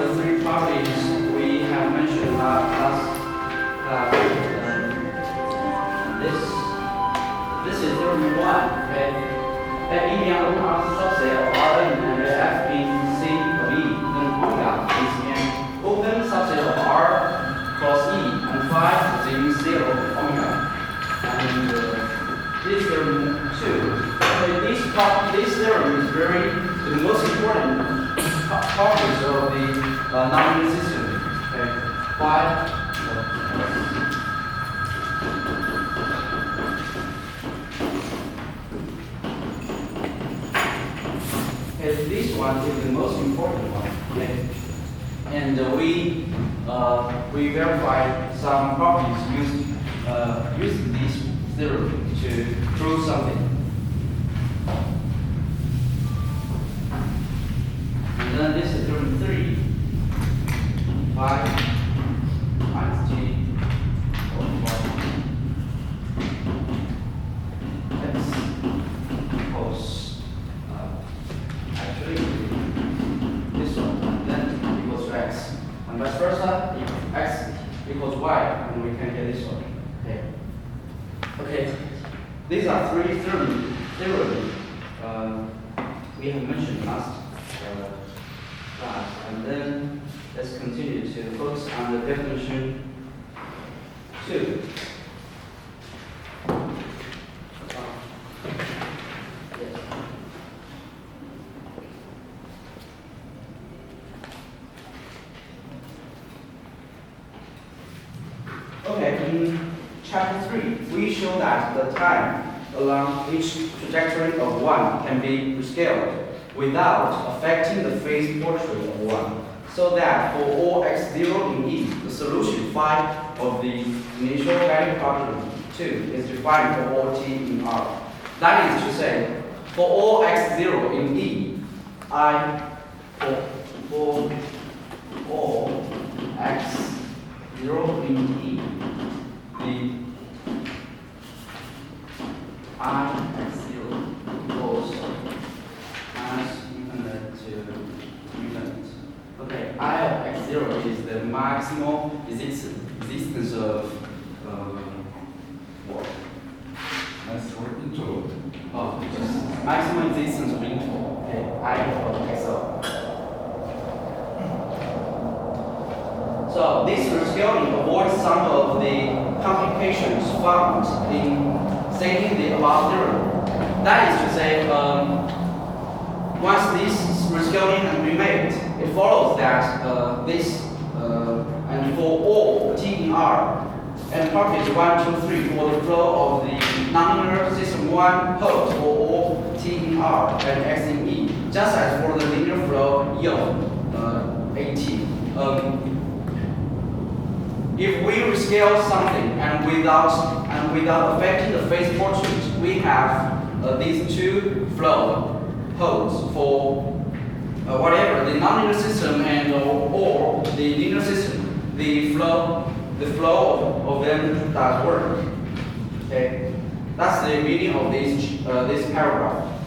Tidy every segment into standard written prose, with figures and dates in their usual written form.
the three properties we have mentioned last class. This is theorem 1. Okay, that E being an open subset of Rn and F being C of E, then omega is an open subset of R cross E, and phi is in 0 omega. And this theorem 2. Okay, this theorem is the most important properties of the nonlinear system. Okay, phi. This one is the most important one. Okay, and we verified some properties using this theorem to prove something. And then this is theorem 3. Phi minus g over x equals actually this one, then equals to x, and vice versa. If x equals y, and we can get this one. Okay. These are three theorems we have mentioned last class, and then let's continue to focus on the definition 2. Okay, in chapter 3, we show that the time along each trajectory of 1 can be rescaled without affecting the phase portrait of 1, so that for all x0 in E, the solution phi of the initial value problem 2 is defined for all t in R. That is to say, for all x0 in E, for all x0 in E, the I x0 equals minus infinite to infinite. Okay, I of x0 is the maximal existence of what? That's for interval. Oh, just maximum existence of interval. Okay, I of x0. So this rescaling avoids some of the complications found in stating the above theorem. That is to say, once this rescaling can be made, it follows that and for all t in R, and properties 1, 2, 3 for the flow of the nonlinear system 1 holds for all t in R and x in E, just as for the linear flow E of AT. If we rescale something and without affecting the phase portrait, we have these two flow holds for whatever the nonlinear system and or the linear system. The flow of them does work. Okay, that's the meaning of this paragraph.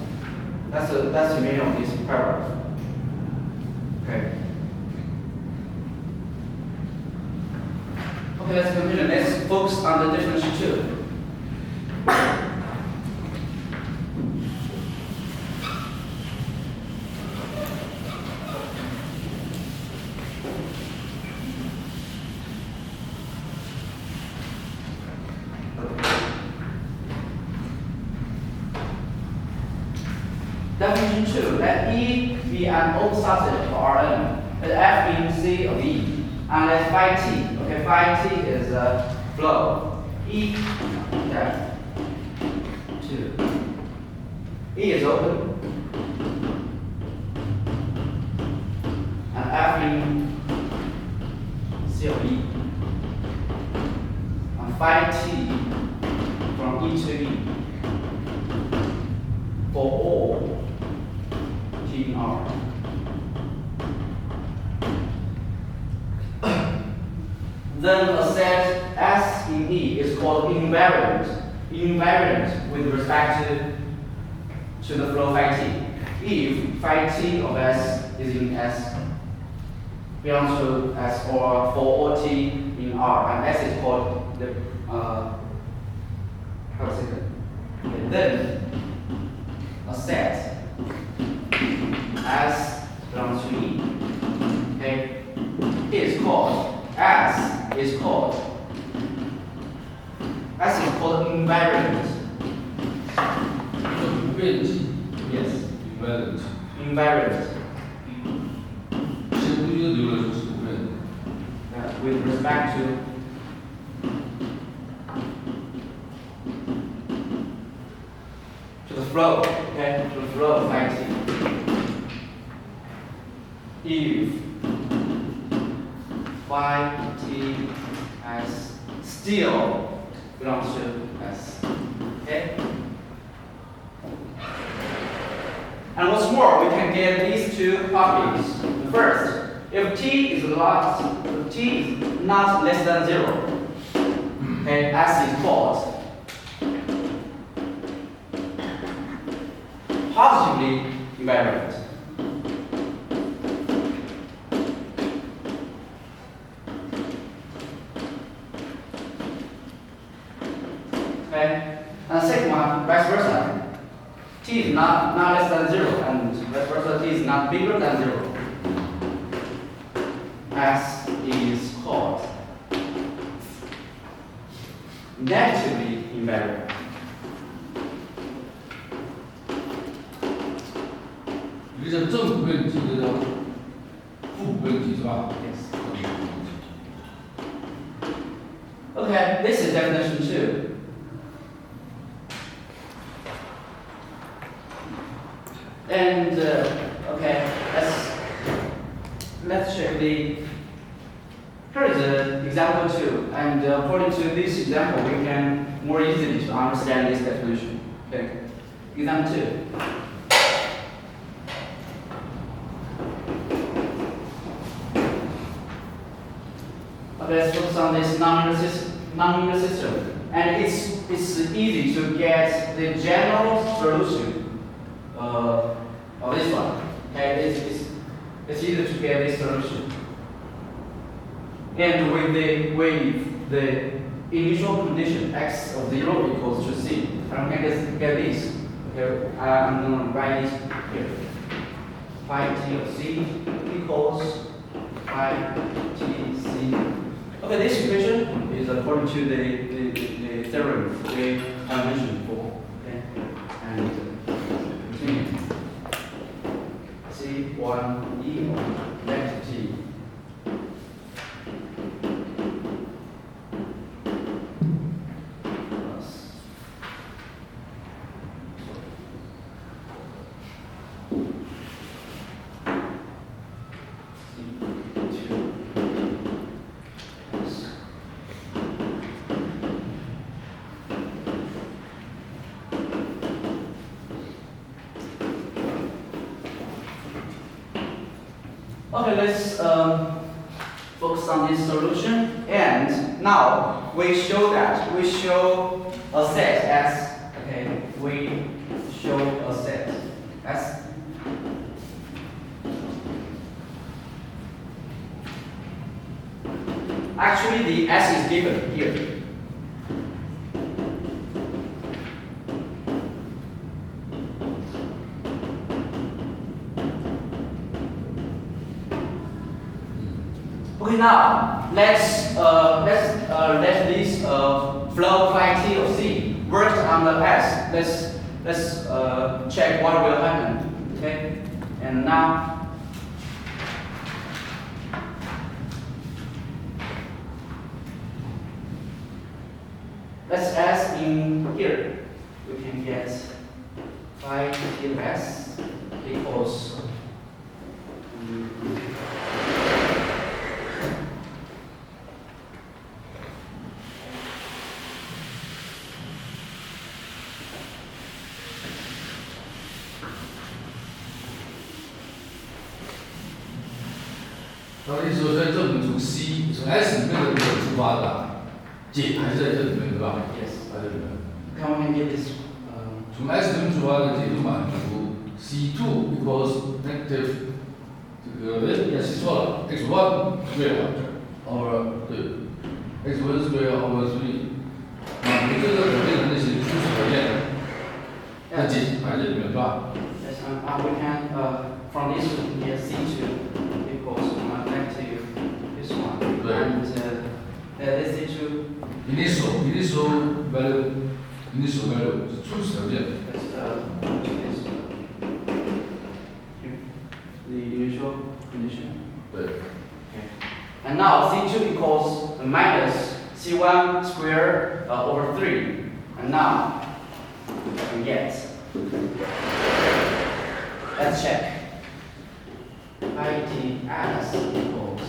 That's the meaning of this paragraph. Okay. Okay, let's continue. Let's focus on the definition 2. Definition 2. Let E be an open subset of Rn, let F being C of E, and let phi t. Okay, phi t is flow. E, okay, 2. E is open, and F being C of E, and phi t from E to E for all t in R. Then a set S in E is called invariant with respect to the flow phi t. If phi t of S is in S, belongs to S or for OT in R, and S is called the how to say that? Okay, then a set S belongs to E. Okay, is called S is called invariant. 不变体 Yes, invariant， invariant. 先不就留了就是不变的。With respect to the flow, okay, to the flow of phi t. If phi t s still belongs to S, okay. And what's more, we can get these two properties. The first, if t is not less than 0, okay, S is called positively invariant. Okay, and the second one, vice versa. T is not less than 0, and vice versa, t is not bigger than 0. S is called negatively invariant.一个叫正不变体，一个叫负不变体，是吧？ Yes. Okay, this is definition 2. And okay, let's check the. Here is example 2, and according to this example, we can more easily to understand this definition. Okay, example 2. Okay, let's focus on this nonlinear system, and it's easy to get the general solution of this one. Okay, it's easy to get this solution. And with the initial condition x of 0 equals to c, and we can get this. Okay, I'm going to write it here. Phi t of c equals phi t c. Okay, this equation is according to the theorem we have mentioned before. Okay, and continue. C1 equals vector t. Okay, let's focus on this solution. And now we show a set as, okay, we show a set as actually the S is given here. Okay, now let's let this flow phi t of c work on the S. Let's check what will happen. Okay, and now let's add in here. We can get phi t of S equals那意思说，在证明从 C 从 S 里面的部分出发的啊，解还是在这里面对吧？ yes. 在这里面。 Can we get this? 从 S 里面出发的解就满足 C2 equals negative 这个也写错了，x1 square over 对，x1 square over 3。你这个表现的那些初始条件，那解还是里面是吧？ Yes, we can, from this we can get C2 equals negative this one. Right. And this C2 initial value 是初始条件。 is the initial condition. 对。 Okay. And now C2 equals minus C1 squared over 3. And now we get, let's check. ITS equals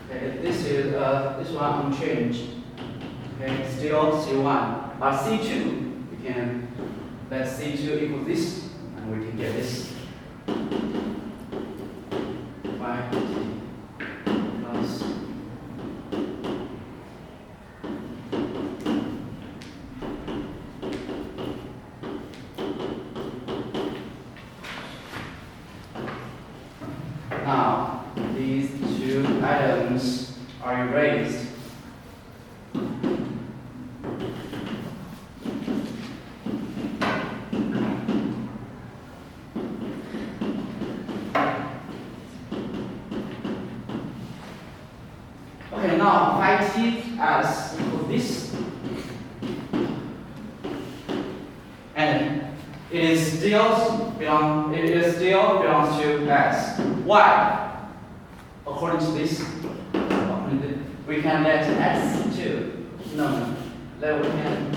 okay, this one unchanged. Okay, still C1. But C2, we can let C2 equal this, and we can get this. Plus now these two items are erased. Okay, now phi t as equals this, and it still belongs to S. Why? According to this, we can let x2. No, let we can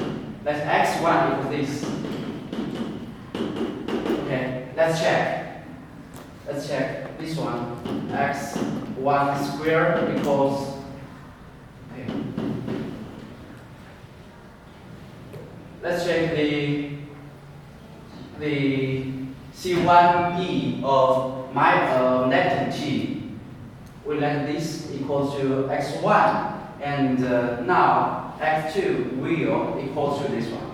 let x1 equal this. Okay, let's check. Let's check this one. X1 squared equals. Okay. Let's check the C1e of my negative t. We let this equals to x1, and now x2 will equals to this one.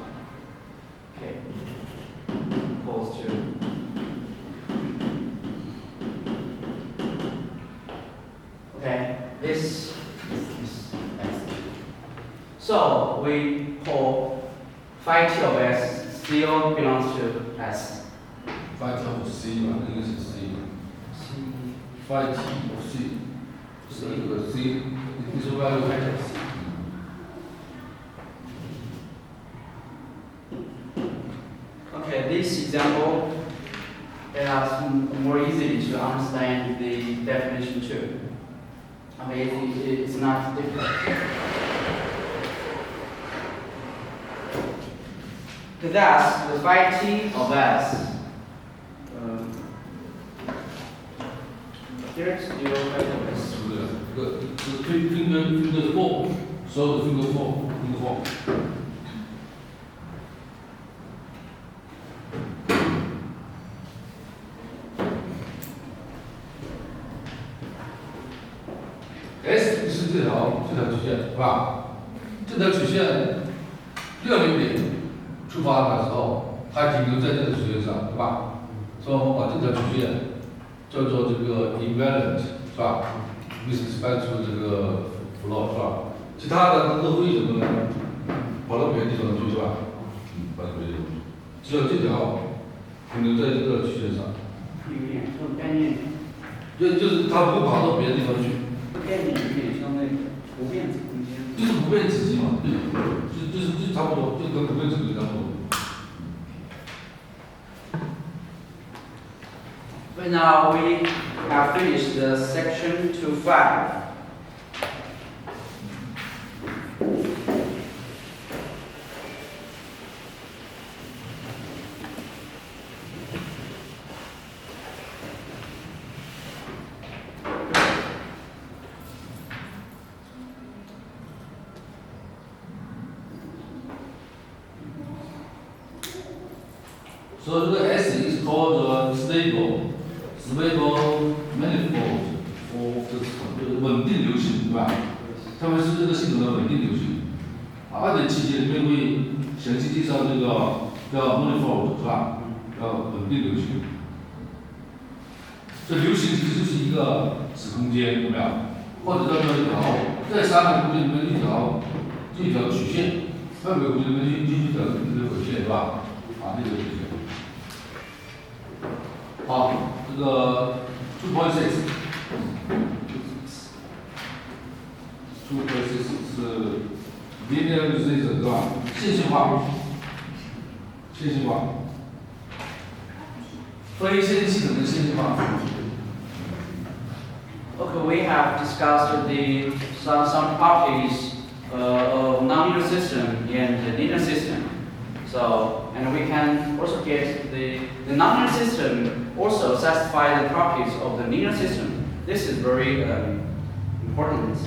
Okay, equals to. Okay, this is x2. So we call phi t of s still belongs to s. phi t of c 嘛，应该是 c。phi t of c 是这个 c， 你说 value phi t of c。Okay, this example is more easy to understand the definition too. Okay, it's not difficult. Thus, the phi t of s. Here's your phi t of s. 是不是？这个是 finger form， 所有的 finger form。S 是这条曲线，是吧？这条曲线任何一点出发的时候，它停留在这个曲线上，对吧？所以我们把这条曲线叫做这个 invariant， 是吧 ？with respect to 这个 flow， 是吧？其他的它都会什么呢？跑到别的地方去，是吧？跑到别的地方去，只有这条停留在这个曲线上。有点这种概念，就是它不跑到别的地方去。概念有点像那个不变子空间。就是不变子集嘛，对，就差不多，就跟不变子集差不多。But now we have finished the section 2.5. So the S is called stable manifold for 稳定流行，对吧？它们是这个系统的稳定流行。2.7节里面会详细介绍这个叫 manifold 是吧？叫稳定流行。这流行其实就是一个子空间，有没有？或者叫做一条在三维空间里面一条曲线，三维空间里面一条轨线是吧？这个曲线。好，这个 2.6 是 linearization 是吧？线性化，非线性系统的线性化。Okay, we have discussed some properties of nonlinear system and the linear system. So, and we can also get the nonlinear system also satisfy the properties of the linear system. This is very important.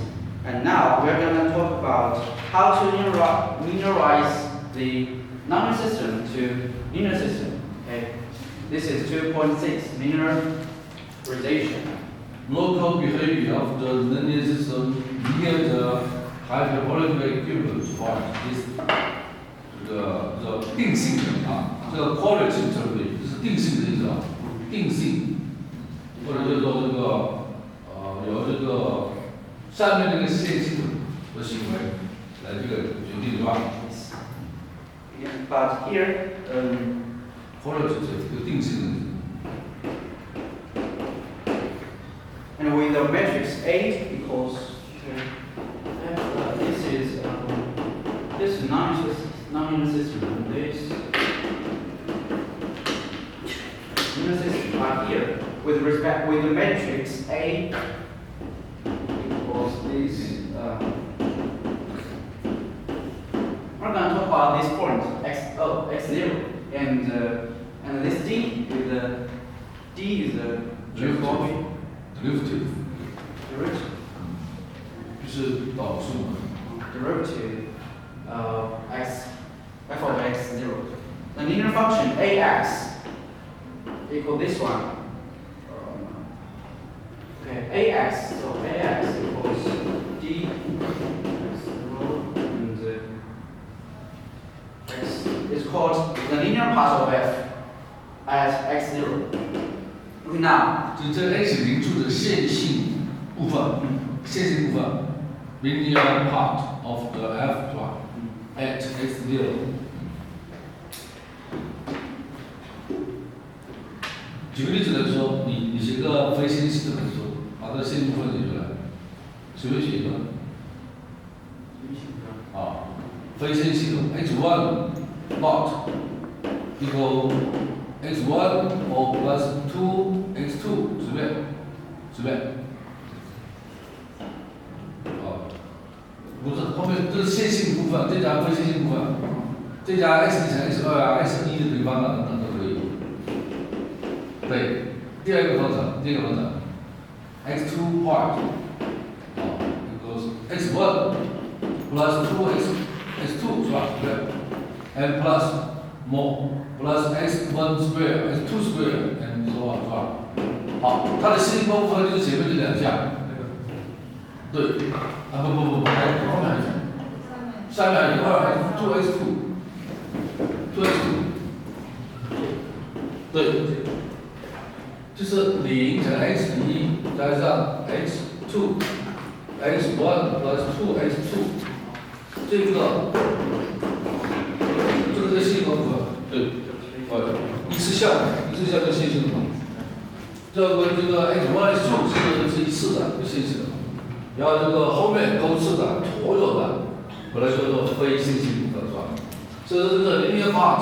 And now we're going to talk about how to linearize the nonlinear system to linear system. Okay, this is 2.6 linearization. Local behavior of the linear system near the hyperbolic equivalent point is 这个定性的这个 quality term 就是定性的意思定性，或者叫做这个由这个上面这个线性的行为来这个决定是吧？ Yeah, but here, quality 这个定性的。 and with the matrix A equals this is nonlinear system, and this linear system right here with the matrix A equals this. We're going to talk about this point x0 and this D with the D is the derivative， derivative. 就是导数嘛。 Derivative f of x0. The linear function ax equal this one. Okay, ax. So ax equals d x0 and x is called the linear part of f at x0. Okay, now. 就这 x 零处的线性部分，线性部分 ，linear part of the f prime at x0。举个例子来说，你写个非线性系统的时候，把这个线性部分写出来，随便写一个。非线性系统 x1 not equal x1 or plus 2x2 随便。不是后面这是线性部分，再加非线性部分，再加 x1乘 x2 x1的平方等等都可以。对，第二个方程x2 part equals x1 plus 2x2 是吧？对 ，and plus more plus x1 square x2 square and so on 是吧？好，它的线性部分就是前面这两项。对，不，还后面还有下面有2x2，对，就是0乘 x1加上 x2 x1 plus 2x2，这个这个线性部分，对，一次项就线性的嘛，这个x1 x2是一次的，就线性的。 然后这个后面勾式的、所有的，我来说做非线性部分是吧？所以说这个 linear part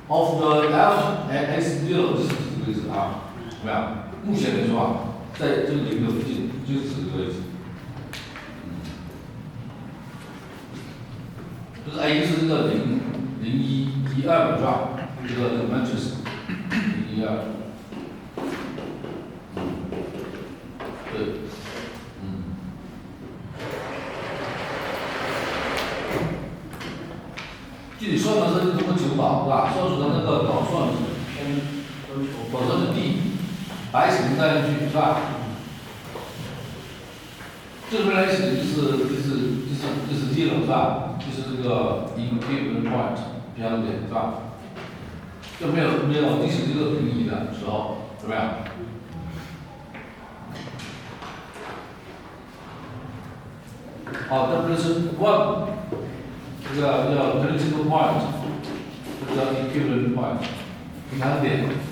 of the f at x0就是指这个位置啊，怎么样？目前来说啊，在这个零的附近就是指这个位置。就是 A 是这个0、0、1、1、2是吧？这个 matrix 0、1、2。对。 具体算法是通过9导是吧？算出的那个导算是导算是 D， 白写成带进去是吧？这边来写就是 D 了是吧？就是这个 equilibrium point 平衡点是吧？就没有进行这个平移的时候，怎么样？好，那这是 one 这个叫 critical point， 这叫 equilibrium point 平衡点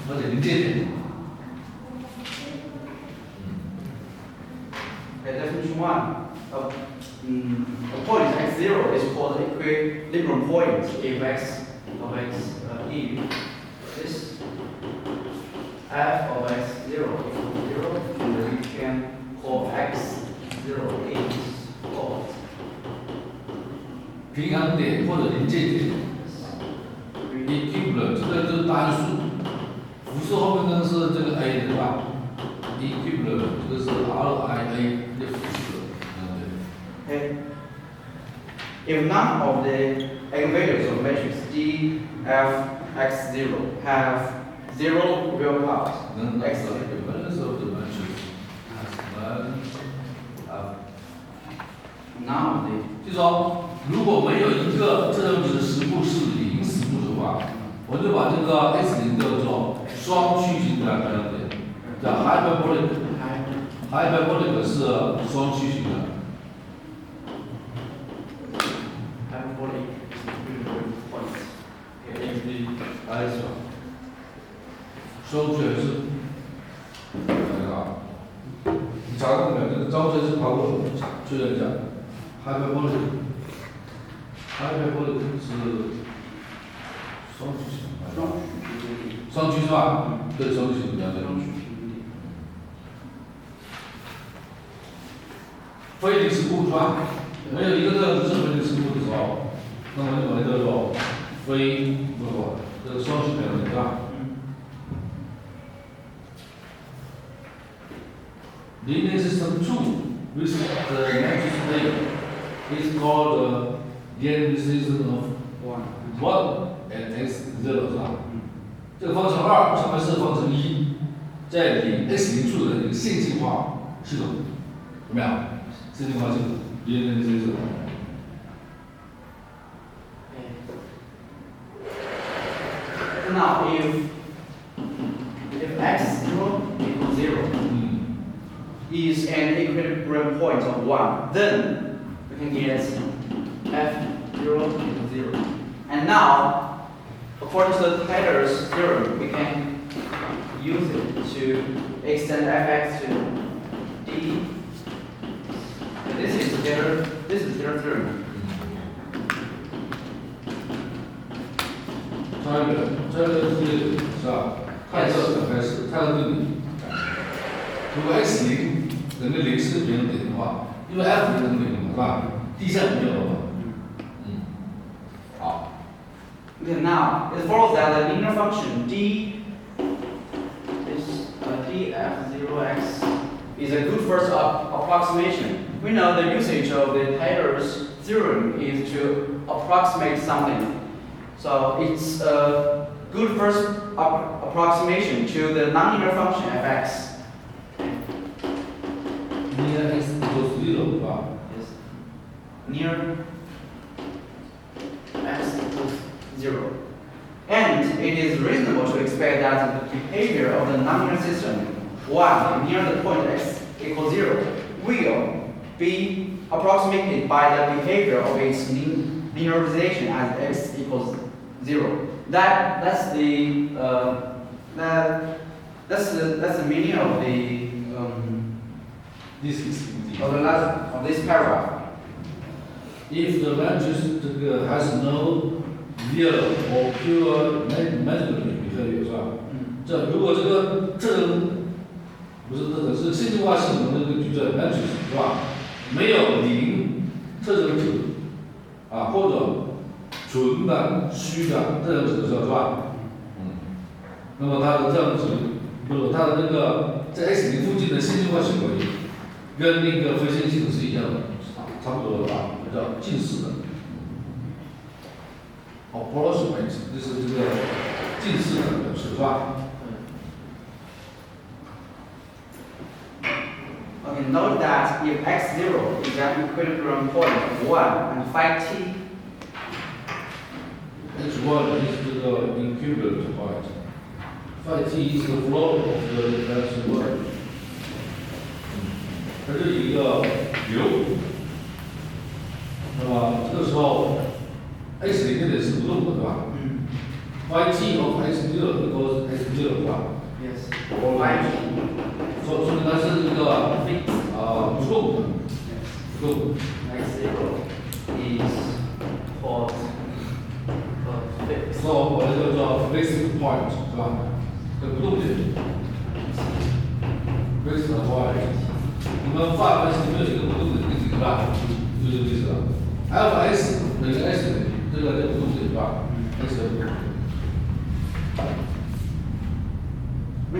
或者临界点。Okay, definition 1. A point x0 is called equilibrium point if x of x if this f of x0 equals 0, and we can call x0 is called 平衡点或者临界点 equilibrium 这个就是单数，复数后面呢是这个 a 对吧 ？equilibrium 这个是 RIA 的复数。Okay. If none of the eigenvalues of matrix D, F, x0 have zero real part, None x of the elements of the matrix has none of。 none of the 就说如果没有一个这种子实部是零实部的话，我就把这个 x0叫做双曲形的平衡点，叫 hyperbolic。hyperbolic 是双曲形的。hyperbolic equilibrium point. A 是吧？双曲还是？看看啊，你查过没有？这个张先生考过，确认一下。hyperbolic 是双曲形。双曲是吧？对，双曲形比较对。非零实部是吧？没有一个这是非零实部的时候，那么就把它叫做非这个双曲平衡点是吧？Linear system 2 with the matrix A is called the linear system of 1 and x0 是吧？这个方程2上面是方程1，在离 x0处的一个线性化系统，有没有？线性化系统 linear system。Now, if x0 equals 0 is an equilibrium point of 1, then we can get f0 equals 0. And now, according to Taylor's theorem, we can use it to extend fx to d. And this is Taylor's theorem. 这个是吧？泰勒开始，泰勒定理。如果 x0等于0是平衡点的话，因为 f 等于0是吧 ？d 项没有了嘛。好。Okay, now it follows that the linear function d is df0x is a good first approximation. We know the usage of the Taylor's theorem is to approximate something. So it's a good first approximation to the nonlinear function f(x). Near x equals 0 是吧？ Yes. Near x equals 0. And it is reasonable to expect that the behavior of the nonlinear system, one near the point x equals 0, will be approximated by the behavior of its linearization as x equals 0. That's the meaning of the This is of this paragraph. if the matrix has no real or pure magical behavior 是吧？这如果这个不是特征是线性化系统的这个矩阵 matrix 是吧？没有零特征值或者纯的虚的特征值的时候是吧？那么它的特征值它的那个在 x0附近的线性化行为跟那个非线性系统是一样的，差不多的吧？叫近似的。approximate 就是这个近似的表示是吧？ Okay, note that if x0 is an equilibrium point of 1 and phi t H1 is the equivalent point. Phi t is the flow of the direction y。它是一个流，那么这个时候 x 零点是不动的，对吧？phi t of x0 equals x0，对吧 Yes. 说明它是一个不动的，不动的。X0 is called fixed. 我把这个叫 fixed point， 是吧？这不动点 ，fixed point。我们范围里面有一个不动点，对吧？就这个意思了。f(x) 等于 x 这个不动点，是吧 ？x 的不动点。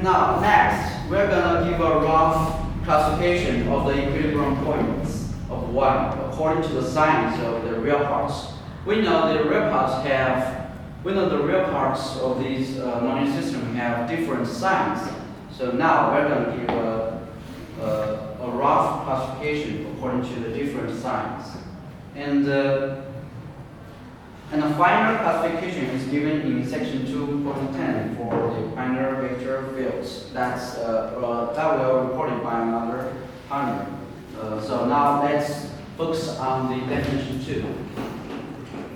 Now, next, we're gonna give a rough classification of the equilibrium points of one according to the signs of the real parts. We know the real parts of these nonlinear systems have different signs. So now we're gonna give a rough classification according to the different signs. And the final classification is given in section 2.10 for the binary vector fields. That will be reported by another partner. So now let's focus on the definition 2.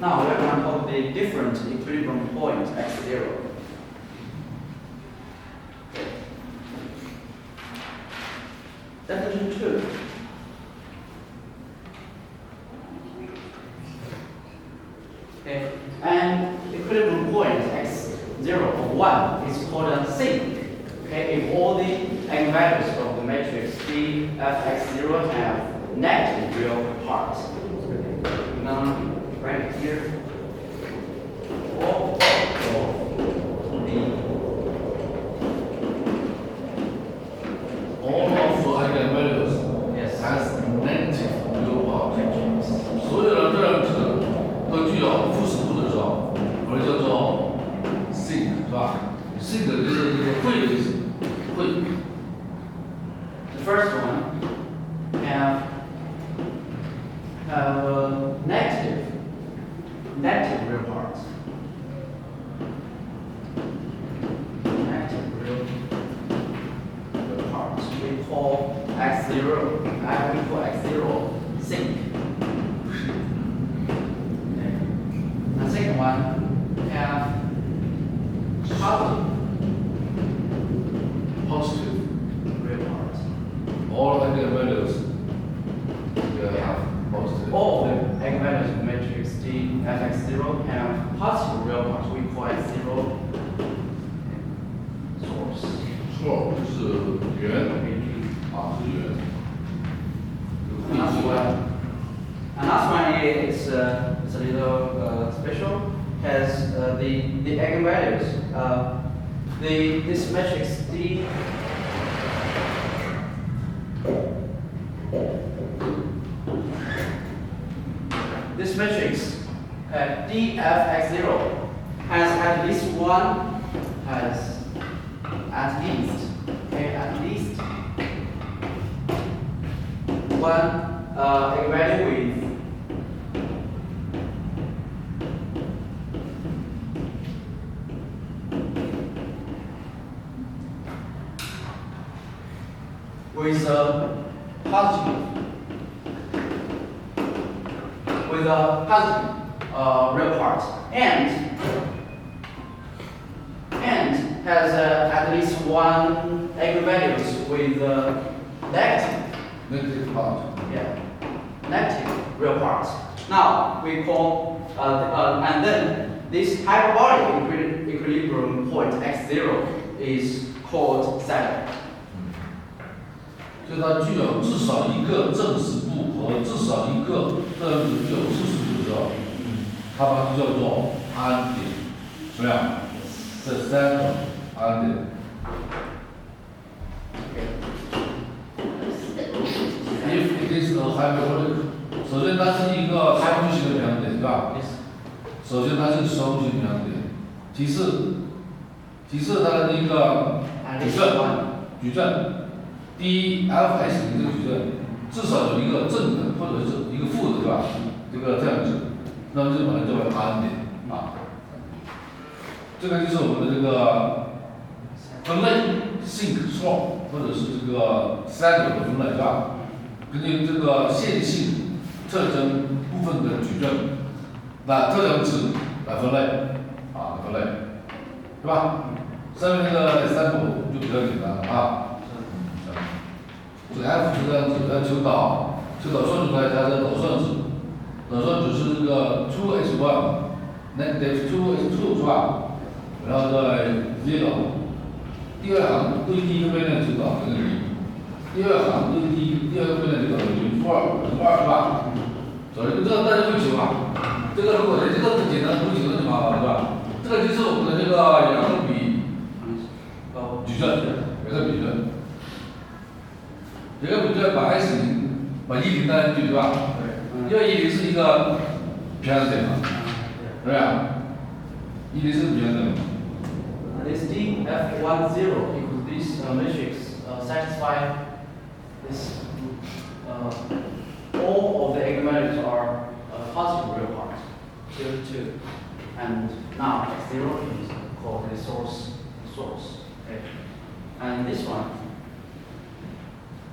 Now we're going to talk the different equilibrium points x0. Definition 2. Okay, and equilibrium point x0 or 1 is called a sink. Okay, if all the eigenvalues of the matrix D f(x0) have negative real parts. Now, right here, all of the eigenvalues yes, has negative real part。所有的这两个值都具有负实数的时候，我们叫做 sink， 是吧 ？sink 就是这个会的意思，会。the first one have negative real parts. Negative real parts. We call x0. We call x0 sink. Okay. The second one have positive real parts. all eigenvalues will have positive。 All the eigenvalues of matrix D fx0 have positive real parts. We call x0 source. 错就是圆啊，是圆。 And last one. And last one is it's a little special. Has the eigenvalues. This matrix D. This matrix dfx0 has at least one one eigenvalue with a positive real part and has at least one eigenvalues with negative part。 negative real parts. Now we call and then this hyperbolic equilibrium point x0 is called saddle. 就它具有至少一个正实部和至少一个这样子具有负实部的时候，它把它叫做安点，怎么样？这三种安点。If it is a hyperbolic， 首先它是一个双矩形的平衡点，对吧？首先它是双矩形平衡点，其次它的一个矩阵。 第一 f(x) 这个矩阵至少有一个正的或者是一个负的，对吧？这样子，那么就把它叫为安点啊。这个就是我们的这个分类 sink、sort 或者是这个 cycle 的分类是吧？根据这个线性特征部分的矩阵，那特征值来分类啊，分类，是吧？上面那个 example 就比较简单了啊。这个 F 是这样子，要求导算出来加这个导算值，导算值是这个 2x1 negative 2x2 是吧？然后再 0，第二行对第一个变量求导等于0，第二行对第二个变量求导等于负2是吧？所以这个大家会求啊，这个如果连这个不简单不求那就麻烦了是吧？这个就是我们的这个两个比矩阵，两个比阵。这个比较把 S 把10带进去对吧？对。因为10是一个平衡点嘛，对吧？10是平衡点。This df10 equals this matrix satisfy this all of the eigenvalues are positive real part 0 2, and now x0 is called the source. Okay. And this one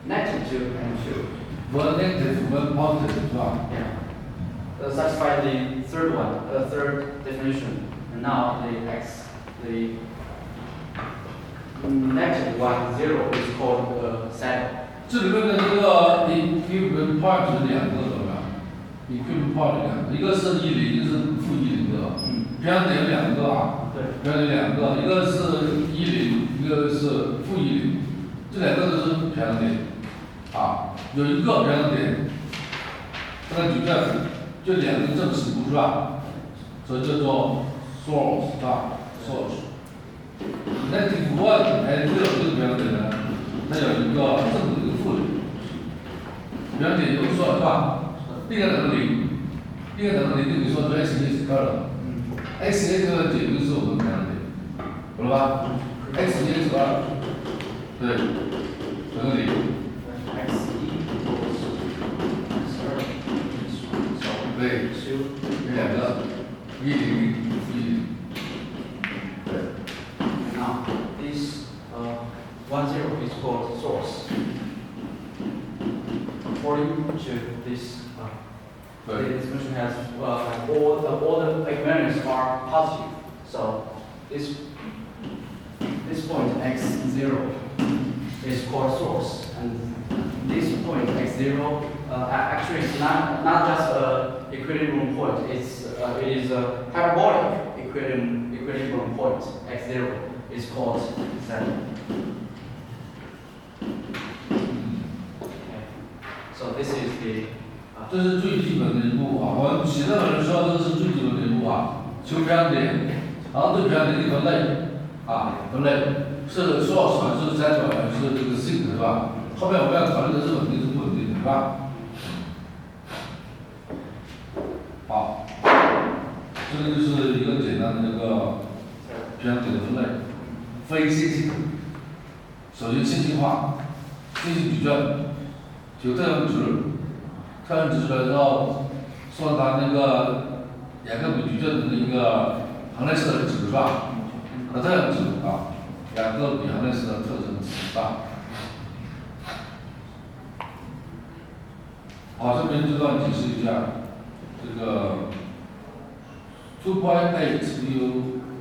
negative 2 and 2. One negative, one positive, is right? Yeah. Satisfy the third one, third definition. And now the negative 1, 0 is called saddle. 这里面的这个 equivalent part 是两个，怎么样 ？equivalent part 两个，一个是10，一个是负10的，平衡点有两个啊，对，平衡点两个，一个是10，一个是负10，这两个都是平衡点，啊，有一个平衡点，这个矩阵就两个正实部是吧？所以叫做 source 是吧 ？source。negative 1 还有这个平衡点呢，它有一个正的一个负的，平衡点有说是吧？另一个等于0，另一个等于0等于说这 x 是2了，x 这个点就是我们的平衡点，懂了吧 ？x 是2，对，等于0。对，这两个10负10。对。Now this 1 0 is called source. According to this, this expression has all the eigenvalues are positive. So this point x0 is called source, and this point x0 actually is not just a equilibrium point. It is a parabolic equilibrium point. X0 is called Z. Okay. So this is the. 这是最基本的一步啊，我们写任何人说这个是最基本的一步啊，求平衡点，然后对平衡点的分类啊，分类是 source 还是 central 还是这个 sink 是吧？后面我们要考虑的是稳定是不稳定的，是吧？好，这个就是一个简单的这个平衡点的分类，非线性。首先线性化，线性矩阵，求特征值，特征值出来之后，算它那个两个比矩阵的一个行列式的值是吧？特征值啊，两个比行列式的特征值是吧？好，这边这段解释一下，这个 2.8 u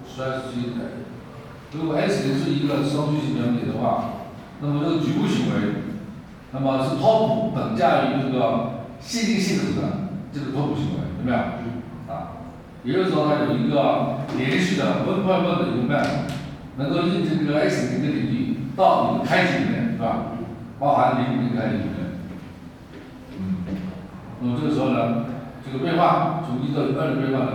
strategy 如果 S 是一个双矩形平衡点的话，那么这个局部行为，那么是 top 等价于这个线性系统的这个 top 行为，有没有？啊，也就是说它有一个连续的1.1的一个 map， 能够印证这个 S 的一个领域到你的开体里面，是吧？包含0的开体里面。那么这个时候呢，这个变化从1到2的变化呢，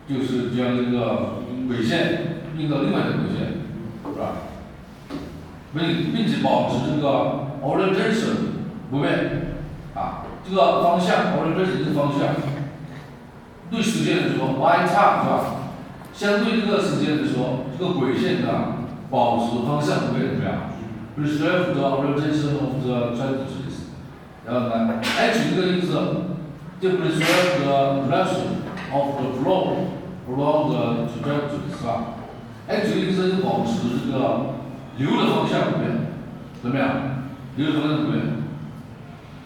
就是将这个轨线运到另外一个轨线，是吧？并且保持这个 orientation 不变，啊，这个方向 orientation 是方向。对时间来说 y time 是吧？相对这个时间来说，这个轨线呢保持方向不变，怎么样 ？preserve the orientation of the trajectories。然后呢 ，h 这个意思就 preserve the direction of the flow along the trajectory 是吧 ？x 因是保持这个流的方向不变，怎么样？流的方向不变，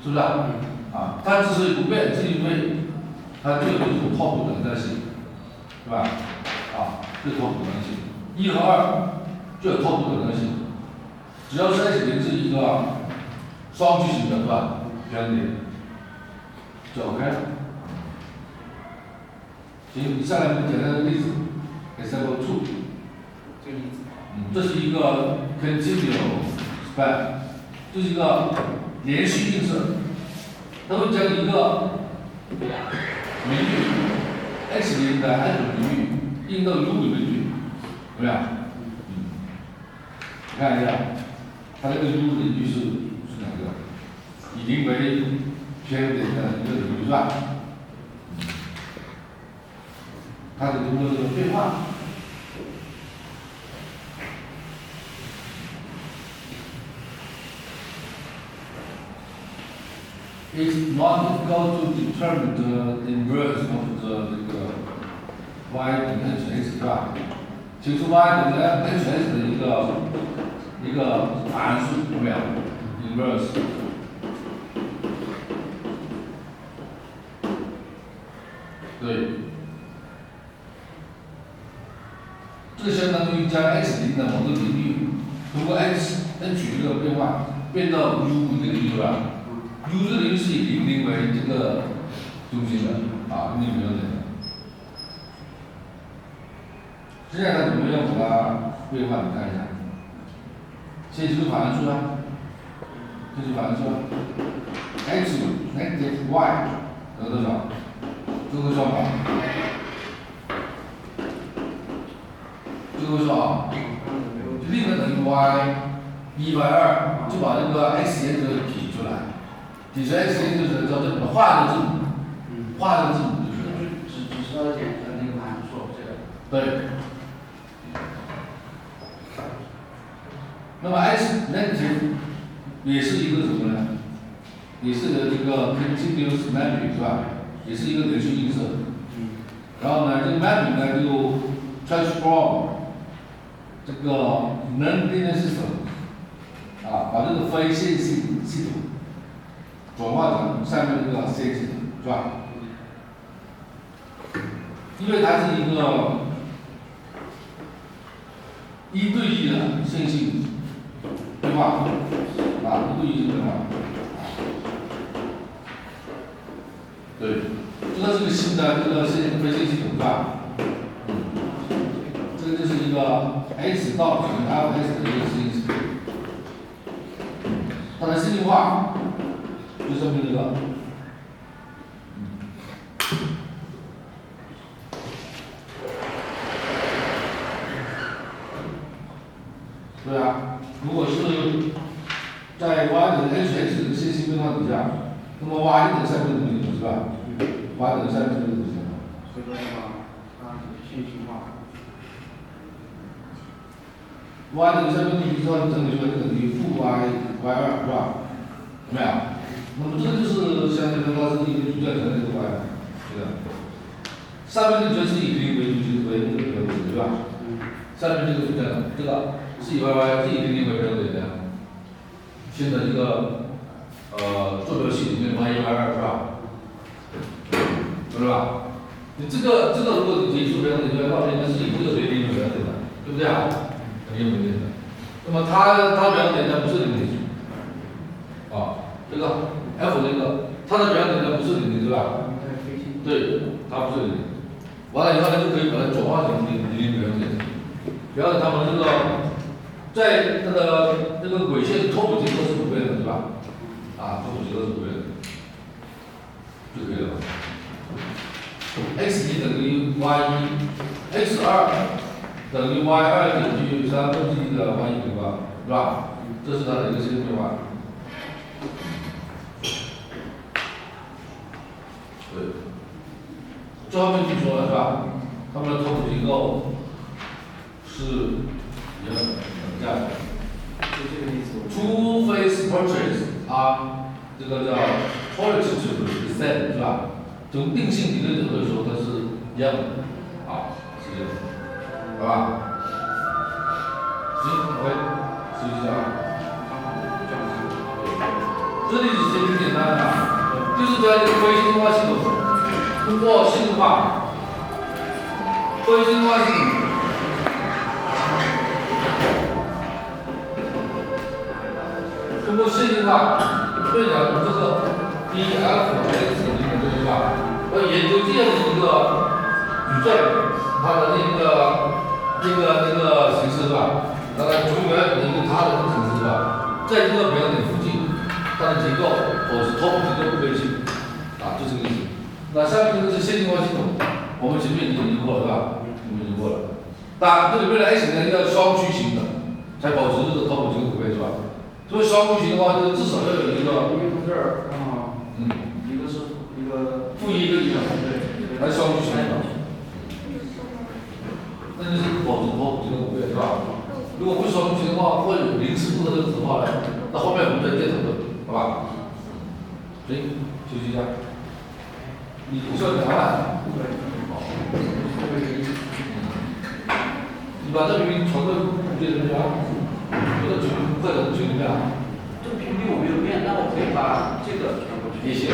是不是啊？啊，它之所以不变，是因为它就有一种靠谱等待性，对吧？啊，这靠谱等待性，1和2就有靠谱等待性，只要是 x 0是一个双矩形的，对吧？原点就 OK 了。行，你下来我们简单的例子 ，example 2。这个例子。这是一个 continuous span， 这是一个连续映射。它会将一个领域 x 0的 n 种领域映到 u 的领域，怎么样？你看一下，它这个 u 领域是哪个？以0为偏点的一个领域是吧？它得通过这个变化。It's not difficult to determine the inverse of the y 等于 h x 是吧？请出 y 等于 h x 的一个函数有没有 ？inverse。对，这相当于将 x 0的某个领域通过 h 这个变化变到 u 这个领域是吧？u 这个领域是以0为这个中心的啊，0为原点的。接下来怎么样把它变化？你看一下，先记住函数啊，记住函数啊 ，x negative y 等于多少？这个算法，这个算啊，另一个等于 y1/2，就把这个 x 原则提出来，提出 x 原则叫这个画的字母，画的字母就是只知道简单那个函数这个。对。那么 x negative 也是一个什么呢？也是个这个 continuous mapping 是吧？也是一个连续映射。然后呢，这个 mapping 呢就 transform 这个 nonlinear system 啊，把这个非线性系统转化成上面这个线性是吧？因为它是一个1对1的线性变化啊，1对1的变化。对，这个是个新的这个线性非线性系统是吧？这个就是一个 x 到等于 f(x) 的一个线性系统。它的线性化就说明这个。对啊，如果是在 y 等于 h(x) 这个线性变化底下，那么 y 等于上面的东西是吧 ？y 等于上面这个东西。所以说的话，它是线性化。y 等于上面的东西之后，整理出来就等于负 y2是吧？有没有？那么这个就是相当于它是一个矩阵乘这个 y， 对吧？上面这个矩阵是以0为中心为那个标准对吧？下面这个矩阵，这个是以 y 是以0为标准的，现在这个坐标系里面 y1/2是吧？是吧？你这个如果你提出标准，你就要告诉人家是以这个为0为标准的，对不对啊？肯定没对的。那么它标准呢不是0点几，啊，这个 f 这个它的标准呢不是0点对吧？对，它不是0点。完了以后呢，就可以把它转化成0标准。然后它们这个在它的这个轨线拓扑结构是不变的，对吧？啊，拓扑结构是不变的，就可以了。x1等于 y1，x2等于 y2减去1/3的 y1平方，是吧？这是它的一个线性变化。对，最后面就说了是吧？它们的拓扑结构是一样的，这样。就这个意思。Two phase portraits 啊，这个叫 qualitative descent 是吧？从定性理论角度来说，它是一样的啊。直接，好吧？行，OK，继续讲。这里是挺简单的，就是在这个微信通话系统，通过信用化，微信通话系统。通过线性化对讲这个 DFX 的一个对话，研究这样的一个矩阵，它的那个形式是吧？它的球员一个它的这个形式是吧？在这个表点附近，它的结构保持同结构不变性，啊，就这个意思。那下面这个是线性化系统，我们前面已经研究过了是吧？我们研究过了。当然，这里面的 X 呢要双曲型的，才保持这个同结构不变是吧？所以双曲型的话，就至少要有一个，从这儿啊，一个是一个负一个一的，对，还是双曲型的，那就是保持同结构不变是吧？如果不双曲型的话，或者临时不合这个词的话呢，那后面我们再接讨论，好吧？行，休息一下。你算讲完，好，你把这笔传到给人家，我的群快点群里面。这个频率我没有变，那我可以把这个传过去。也行。